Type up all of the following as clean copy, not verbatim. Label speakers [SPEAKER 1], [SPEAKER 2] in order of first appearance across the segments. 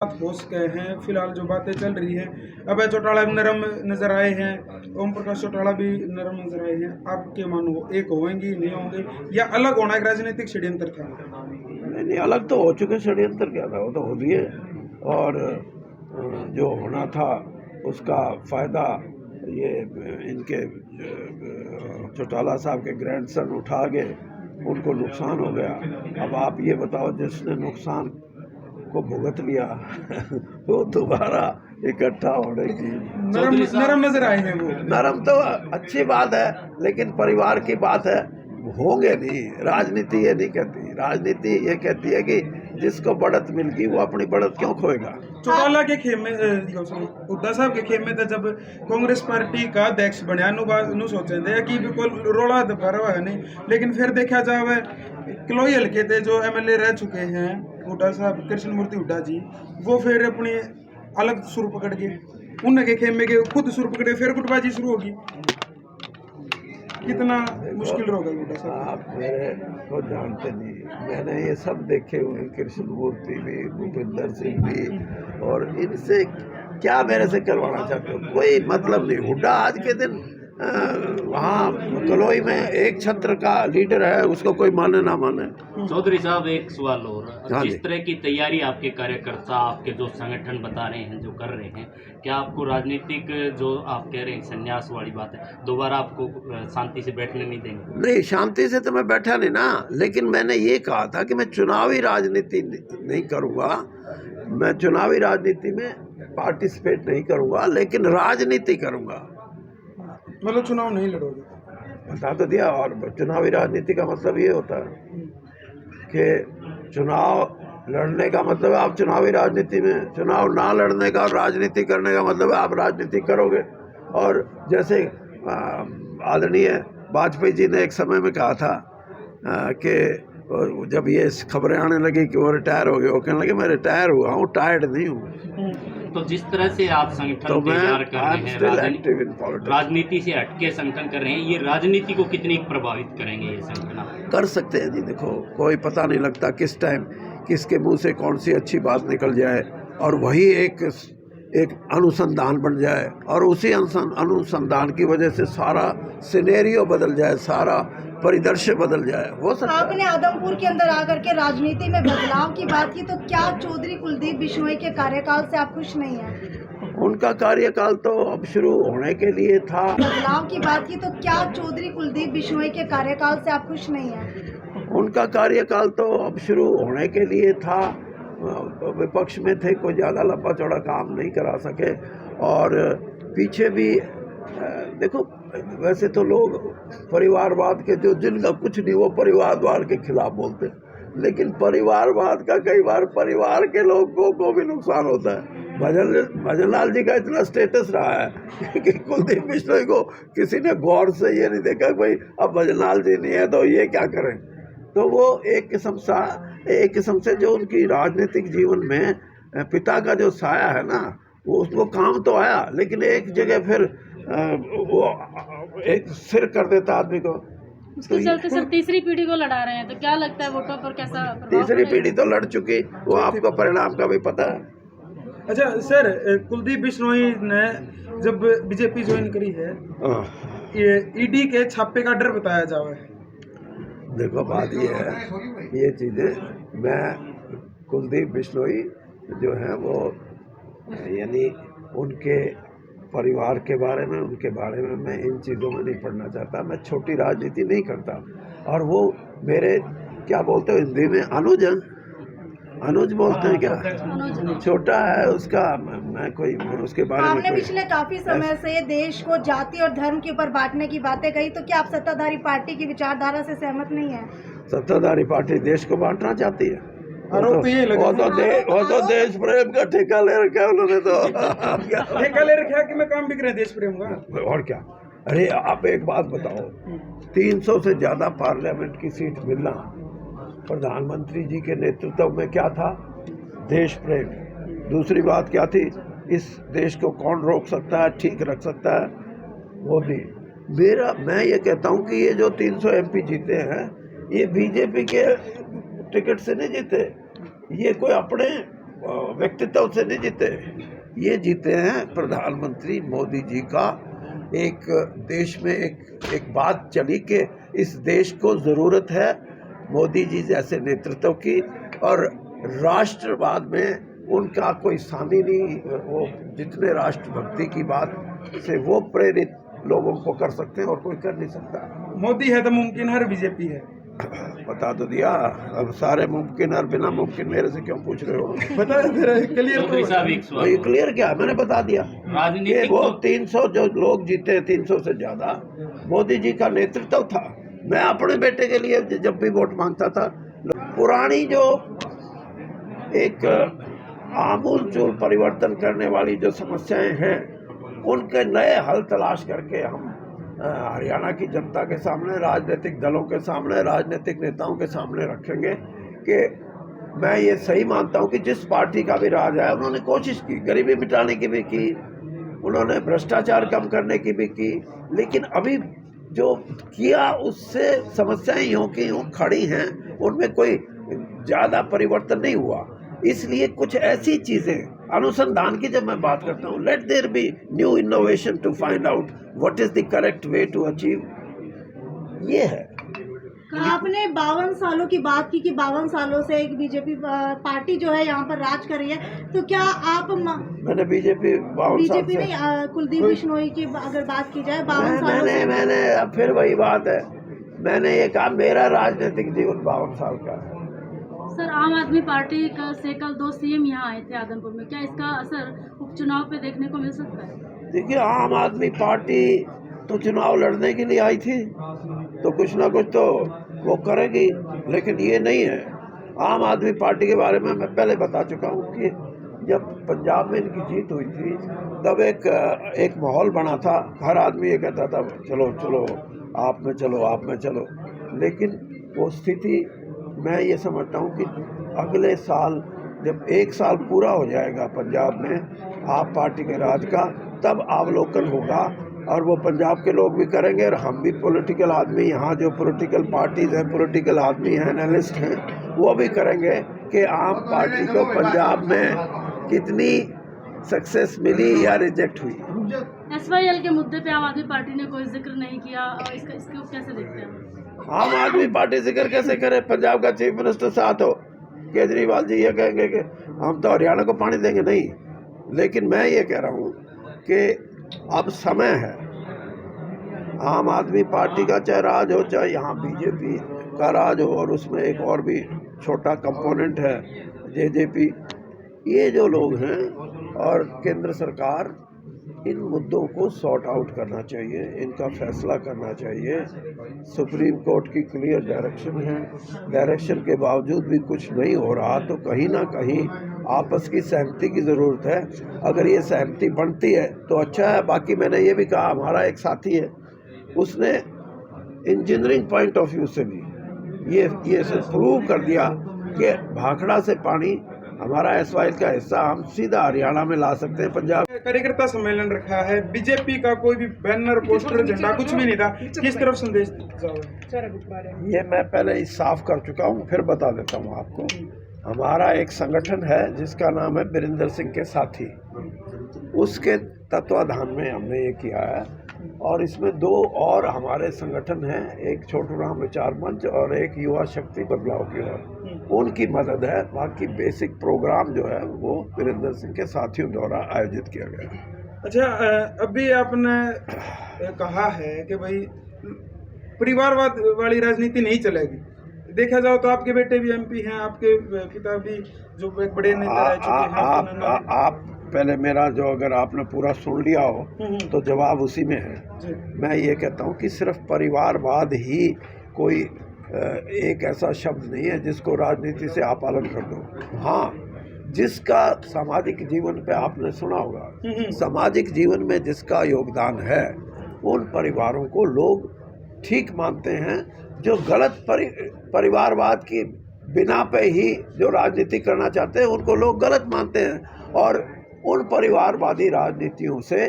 [SPEAKER 1] हो सके हैं। फिलहाल जो बातें चल रही हैं, अभय चौटाला भी नरम नजर आए हैं, ओम प्रकाश चौटाला भी नरम नजर आए हैं। आपके मानो एक होंगी नहीं होंगे या अलग होना एक राजनीतिक षड्यंत्र था?
[SPEAKER 2] नहीं, अलग तो हो चुके। षड्यंत्र क्या था, वो तो हो दिए। और जो होना था उसका फायदा ये इनके चौटाला साहब के ग्रैंडसन उठा गए, उनको नुकसान हो गया। अब आप ये बताओ, जिसने नुकसान को भुगत लिया वो दोबारा इकट्ठा होने की
[SPEAKER 1] नरम नजर आए हैं वो।
[SPEAKER 2] नरम तो अच्छी बात है, लेकिन परिवार की बात है, होंगे नहीं। राजनीति ये नहीं कहती, राजनीति ये कहती है कि जिसको बढ़त मिल गई वो अपनी बढ़त क्यों खोएगा।
[SPEAKER 1] चौटाला के खेमे हुड्डा साहब के खेमे थे जब कांग्रेस पार्टी का अध्यक्ष बनया नु सोचे थे कि बिल्कुल रोला भरवा है नहीं, लेकिन फिर देखा जाए किलोई हल्के थे जो एमएलए रह चुके हैं हुड्डा साहब, कृष्ण मूर्ति हुड्डा जी, वो फिर अपनी अलग सुर पकड़ के उनके खेमे के खुद सुर पकड़े, फिर गुटबाजी शुरू होगी। कितना मुश्किल होगा हुड्डा साहब?
[SPEAKER 2] आप मेरे को जानते नहीं, मैंने ये सब देखे हुए, कृष्ण मूर्ति भी, भूपिंदर सिंह भी, और इनसे क्या मेरे से करवाना चाहते हो? कोई मतलब नहीं। हुड्डा आज के दिन वहाँ कलोई में एक छत्र का लीडर है, उसको कोई माने ना माने।
[SPEAKER 3] चौधरी साहब, एक सवाल और,
[SPEAKER 2] हाँ
[SPEAKER 3] जिस
[SPEAKER 2] जी।
[SPEAKER 3] तरह की तैयारी आपके कार्यकर्ता, आपके जो संगठन बता रहे हैं, जो कर रहे हैं, क्या आपको राजनीतिक जो आप कह रहे हैं संन्यास वाली बात है, दोबारा आपको शांति से बैठने नहीं देंगे?
[SPEAKER 2] नहीं, शांति से तो मैं बैठा नहीं ना, लेकिन मैंने ये कहा था कि मैं चुनावी राजनीति नहीं करूँगा, मैं चुनावी राजनीति में पार्टिसिपेट नहीं करूँगा, लेकिन राजनीति करूँगा।
[SPEAKER 1] मतलब चुनाव नहीं लड़ोगे?
[SPEAKER 2] बता तो दिया। और चुनावी राजनीति का मतलब ये होता है कि चुनाव लड़ने का मतलब है आप चुनावी राजनीति में, चुनाव ना लड़ने का और राजनीति करने का मतलब है आप राजनीति करोगे। और जैसे आदरणीय वाजपेयी जी ने एक समय में कहा था कि जब ये खबरें आने लगी कि वो रिटायर हो गए, वो कहने लगे मैं रिटायर हुआ हूँ, टायर्ड नहीं हूँ।
[SPEAKER 3] तो जिस तरह से आप संगठन
[SPEAKER 2] तो
[SPEAKER 3] तैयार कर रहे हैं,
[SPEAKER 2] मैं
[SPEAKER 3] राजनीति से हटके संगठन कर रहे हैं, ये राजनीति को कितनी प्रभावित करेंगे ये संगठन?
[SPEAKER 2] कर सकते हैं जी। देखो, कोई पता नहीं लगता किस टाइम किसके मुंह से कौन सी अच्छी बात निकल जाए और वही एक अनुसंधान बन जाए, और उसी अनुसंधान की वजह से सारा सिनेरियो बदल जाए, सारा परिदृश्य बदल जाए। हो सकता है।
[SPEAKER 4] आपने आदमपुर के अंदर आकर के राजनीति में बदलाव की बात की, तो क्या चौधरी कुलदीप बिश्नोई के कार्यकाल से आप खुश नहीं हैं?
[SPEAKER 2] उनका कार्यकाल तो अब शुरू होने के लिए था।
[SPEAKER 4] बदलाव की बात की, तो क्या चौधरी कुलदीप बिश्नोई के कार्यकाल से आप खुश नहीं हैं?
[SPEAKER 2] उनका कार्यकाल तो अब शुरू होने के लिए था। विपक्ष में थे, कोई ज़्यादा लंबा चौड़ा काम नहीं करा सके। और पीछे भी देखो, वैसे तो लोग परिवारवाद के जिनका कुछ नहीं वो परिवारवाद के खिलाफ बोलते हैं, लेकिन परिवारवाद का कई बार परिवार के लोगों को भी नुकसान होता है। भजन लाल जी का इतना स्टेटस रहा है कि कुलदीप बिश्नोई को किसी ने गौर से ये नहीं देखा भाई अब भजन लाल जी नहीं है तो ये क्या करें। तो वो एक किस्म से जो उनकी राजनीतिक जीवन में पिता का जो साया है ना, वो उसको काम तो आया, लेकिन एक जगह फिर वो एक सिर कर देता आदमी को।
[SPEAKER 5] उसके चलते सर तीसरी पीढ़ी को लड़ा रहे हैं, तो क्या लगता है वोटों पर कैसा प्रभाव
[SPEAKER 2] तीसरी
[SPEAKER 5] पड़ेगा?
[SPEAKER 2] पीढ़ी तो लड़ चुकी, वो आपको परिणाम का भी पता है।
[SPEAKER 1] अच्छा सर, कुलदीप बिश्नोई ने जब बीजेपी ज्वाइन करी है, ये ईडी के छापे का डर बताया जावे।
[SPEAKER 2] देखो, बात ये है, ये चीज़ें मैं कुलदीप बिश्नोई जो है वो यानी उनके परिवार के बारे में, उनके बारे में मैं इन चीज़ों में नहीं पढ़ना चाहता। मैं छोटी राजनीति नहीं करता। और वो मेरे क्या बोलते हो हिंदी में, अनुज बोलते हैं क्या, छोटा है उसका, मैं कोई उसके बारे में
[SPEAKER 4] आपने पिछले काफी समय से देश को जाति और धर्म के ऊपर बांटने की बातें कही, तो क्या आप सत्ताधारी पार्टी की विचारधारा से सहमत नहीं है?
[SPEAKER 2] सत्ताधारी पार्टी देश को बांटना चाहती है। वो तो देश प्रेम का ठेका ले रखा है उन्होंने। तो
[SPEAKER 1] ठेका ले रखा है कि मैं काम भी करें देश प्रेम का।
[SPEAKER 2] और क्या। अरे आप एक बात बताओ, 300 से ज़्यादा पार्लियामेंट की सीट मिलना प्रधानमंत्री जी के नेतृत्व में क्या था? देश प्रेम। दूसरी बात क्या थी? इस देश को कौन रोक सकता है, ठीक रख सकता है? मोदी। मैं ये कहता हूँ कि ये जो 300 MP जीते हैं, ये बीजेपी के टिकट से नहीं जीते, ये कोई अपने व्यक्तित्व से नहीं जीते, ये जीते हैं प्रधानमंत्री मोदी जी का। एक देश में एक बात चली कि इस देश को ज़रूरत है मोदी जी जैसे नेतृत्व की, और राष्ट्रवाद में उनका कोई सामी नहीं। वो जितने राष्ट्रभक्ति की बात से वो प्रेरित लोगों को कर सकते हैं और कोई कर नहीं सकता।
[SPEAKER 1] मोदी है तो मुमकिन है, बीजेपी है।
[SPEAKER 2] बता तो दिया, अब सारे मुमकिन और बिना मुमकिन मेरे से क्यों पूछ रहे हो?
[SPEAKER 1] बता क्लियर
[SPEAKER 3] चौधरी साहब एक सवाल
[SPEAKER 2] ये क्लियर क्या, मैंने बता दिया।
[SPEAKER 3] राजनीतिक
[SPEAKER 2] ये वो 300 जो लोग जीते, 300 से ज्यादा मोदी जी का नेतृत्व था। मैं अपने बेटे के लिए जब भी वोट मांगता था, पुरानी जो एक आमूल चूल परिवर्तन करने वाली जो समस्याएं हैं उनके नए हल तलाश करके हम हरियाणा की जनता के सामने, राजनीतिक दलों के सामने, राजनीतिक नेताओं के सामने रखेंगे कि मैं ये सही मानता हूँ कि जिस पार्टी का भी राज है उन्होंने कोशिश की, गरीबी मिटाने की भी की, उन्होंने भ्रष्टाचार कम करने की भी की, लेकिन अभी जो किया उससे समस्याएं यूं की यूं खड़ी हैं, उनमें कोई ज़्यादा परिवर्तन नहीं हुआ। इसलिए कुछ ऐसी चीज़ें अनुसंधान की जब मैं बात करता हूँ, let there be new innovation to find out what is the correct way to achieve, ये है।
[SPEAKER 4] आपने 52 सालों की बात की कि 52 सालों से एक बीजेपी पार्टी जो है यहाँ पर राज कर रही है, तो क्या आप
[SPEAKER 2] मैंने बीजेपी
[SPEAKER 4] नहीं, कुलदीप बिश्नोई की अगर बात की जाए 52 सालों से,
[SPEAKER 2] मैंने अब फिर वही बात है, मैंने ये कहा मेरा राजनीतिक जीवन 52 साल का है।
[SPEAKER 5] सर, आम आदमी पार्टी से कल 2 सीएम यहाँ आए थे आदमपुर में, क्या इसका असर उपचुनाव पे देखने को मिल सकता है?
[SPEAKER 2] देखिए, आम आदमी पार्टी तो चुनाव लड़ने के लिए आई थी, तो कुछ ना कुछ तो वो करेगी, लेकिन ये नहीं है। आम आदमी पार्टी के बारे में मैं पहले बता चुका हूँ कि जब पंजाब में इनकी जीत हुई थी तब एक माहौल बना था, हर आदमी ये कहता था चलो चलो आप में चलो, आप में चलो, लेकिन वो स्थिति मैं ये समझता हूँ कि अगले साल जब 1 साल पूरा हो जाएगा पंजाब में आप पार्टी के राज का, तब अवलोकन होगा और वो पंजाब के लोग भी करेंगे और हम भी पॉलिटिकल आदमी, यहाँ जो पॉलिटिकल पार्टीज हैं, पॉलिटिकल आदमी हैं, एनालिस्ट हैं, वो भी करेंगे कि आम पार्टी को पंजाब में कितनी सक्सेस मिली या रिजेक्ट हुई।
[SPEAKER 5] SYL के मुद्दे पे आम आदमी पार्टी ने कोई जिक्र नहीं किया, इसको कैसे देखते हैं?
[SPEAKER 2] आम आदमी पार्टी जिक्र कैसे करे? पंजाब का चीफ मिनिस्टर साथ हो, केजरीवाल जी ये कहेंगे कि हम तो हरियाणा को पानी देंगे, नहीं। लेकिन मैं ये कह रहा हूँ कि अब समय है, आम आदमी पार्टी का चाहे राज हो, चाहे यहाँ बीजेपी का राज हो, और उसमें एक और भी छोटा कंपोनेंट है JJP, ये जो लोग हैं और केंद्र सरकार, इन मुद्दों को सॉर्ट आउट करना चाहिए, इनका फैसला करना चाहिए। सुप्रीम कोर्ट की क्लियर डायरेक्शन है, डायरेक्शन के बावजूद भी कुछ नहीं हो रहा, तो कहीं ना कहीं आपस की सहमति की ज़रूरत है। अगर ये सहमति बनती है तो अच्छा है। बाकी मैंने ये भी कहा, हमारा एक साथी है, उसने इंजीनियरिंग पॉइंट ऑफ व्यू से भी ये प्रूव कर दिया कि भाखड़ा से पानी हमारा SYL का हिस्सा हम सीधा हरियाणा में ला सकते हैं। पंजाब
[SPEAKER 1] कार्यकर्ता सम्मेलन रखा है, बीजेपी का कोई भी बैनर, पोस्टर, झंडा कुछ भी नहीं था, किस तरफ संदेश
[SPEAKER 2] ये मैं पहले ही साफ कर चुका हूँ, फिर बता देता हूँ आपको। हमारा एक संगठन है जिसका नाम है बिरेंद्र सिंह के साथी, उसके तत्वाधान में हमने ये किया है, और इसमें 2 और हमारे संगठन हैं, एक छोटू राम विचार मंच और एक युवा शक्ति बदलाव की ओर, उनकी मदद है। बाकी बेसिक प्रोग्राम जो है वो वीरेंद्र सिंह के साथियों द्वारा आयोजित किया गया है।
[SPEAKER 1] अच्छा, अभी आपने कहा है कि भाई परिवारवाद वाली राजनीति नहीं चलेगी। देखा जाओ तो आपके बेटे भी MP हैं, आपके पिता भी जो एक बड़े नेता रह चुके हैं।
[SPEAKER 2] आप पहले मेरा जो, अगर आपने पूरा सुन लिया हो तो जवाब उसी में है। मैं ये कहता हूँ कि सिर्फ परिवारवाद ही कोई एक ऐसा शब्द नहीं है जिसको राजनीति से आप पालन कर दो। हाँ, जिसका सामाजिक जीवन पे आपने सुना होगा, सामाजिक जीवन में जिसका योगदान है, उन परिवारों को लोग ठीक मानते हैं। जो गलत परिवारवाद की बिना पे ही जो राजनीति करना चाहते हैं, उनको लोग गलत मानते हैं। और उन परिवारवादी राजनीतियों से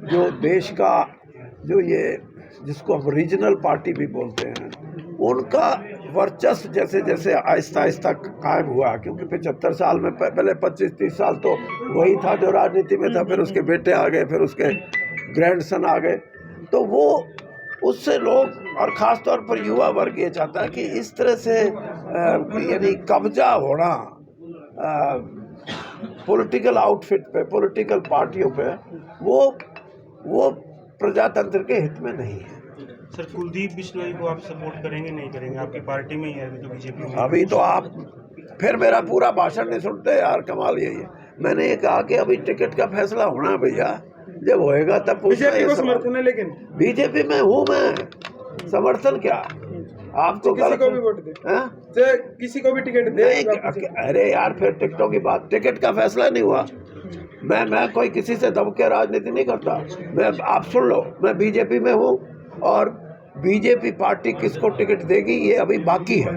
[SPEAKER 2] जो देश का, जो ये जिसको हम रीजनल पार्टी भी बोलते हैं, उनका वर्चस्व जैसे जैसे आहिस्ता आहिस्ता कायम हुआ, क्योंकि 75 साल में पहले 25-30 साल तो वही था जो राजनीति में था, फिर उसके बेटे आ गए, फिर उसके ग्रैंडसन आ गए, तो वो उससे लोग और ख़ास तौर पर युवा वर्ग ये चाहता है कि इस तरह से यानी कब्जा होना पॉलिटिकल आउटफिट पे, पॉलिटिकल पार्टियों पे, वो प्रजातंत्र के हित में नहीं है।
[SPEAKER 6] सर, कुलदीप बिश्नोई को आप सपोर्ट करेंगे नहीं करेंगे? आपकी पार्टी में ही है तो बीजेपी में।
[SPEAKER 2] अभी तो आप फिर मेरा पूरा भाषण नहीं सुनते यार, कमाल यही है। मैंने ये कहा कि अभी टिकट का फैसला होना है भैया, जब होएगा तब पूछना।
[SPEAKER 1] बीजेपी को समर्थन है, लेकिन
[SPEAKER 2] बीजेपी में हूँ मैं, समर्थन क्या आपको?
[SPEAKER 1] किसी को भी वोट दे, चाहे किसी को भी टिकट दे।
[SPEAKER 2] अरे यार, फिर टिकटों की बात, टिकट का फैसला नहीं हुआ। मैं कोई किसी से दब के राजनीति नहीं करता। मैं, आप सुन लो, मैं बीजेपी में हूँ और बीजेपी पार्टी किसको टिकट देगी ये अभी बाकी है,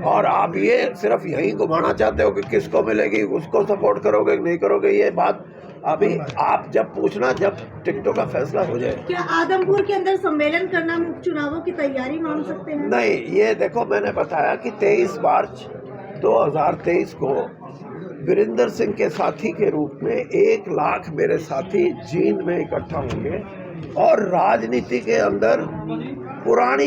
[SPEAKER 2] और आप ये सिर्फ यही घुमाना चाहते हो कि किसको मिलेगी, उसको सपोर्ट करोगे नहीं करोगे, ये बात अभी आप जब पूछना, जब टिकटों का फैसला हो जाए।
[SPEAKER 4] क्या आदमपुर के अंदर सम्मेलन करना उपचुनावों की तैयारी मान सकते हैं?
[SPEAKER 2] नहीं, ये देखो, मैंने बताया कि 23 मार्च 2023 को वीरेंद्र सिंह के साथी के रूप में 1 लाख मेरे साथी जींद में इकट्ठा होंगे और राजनीति के अंदर पुरानी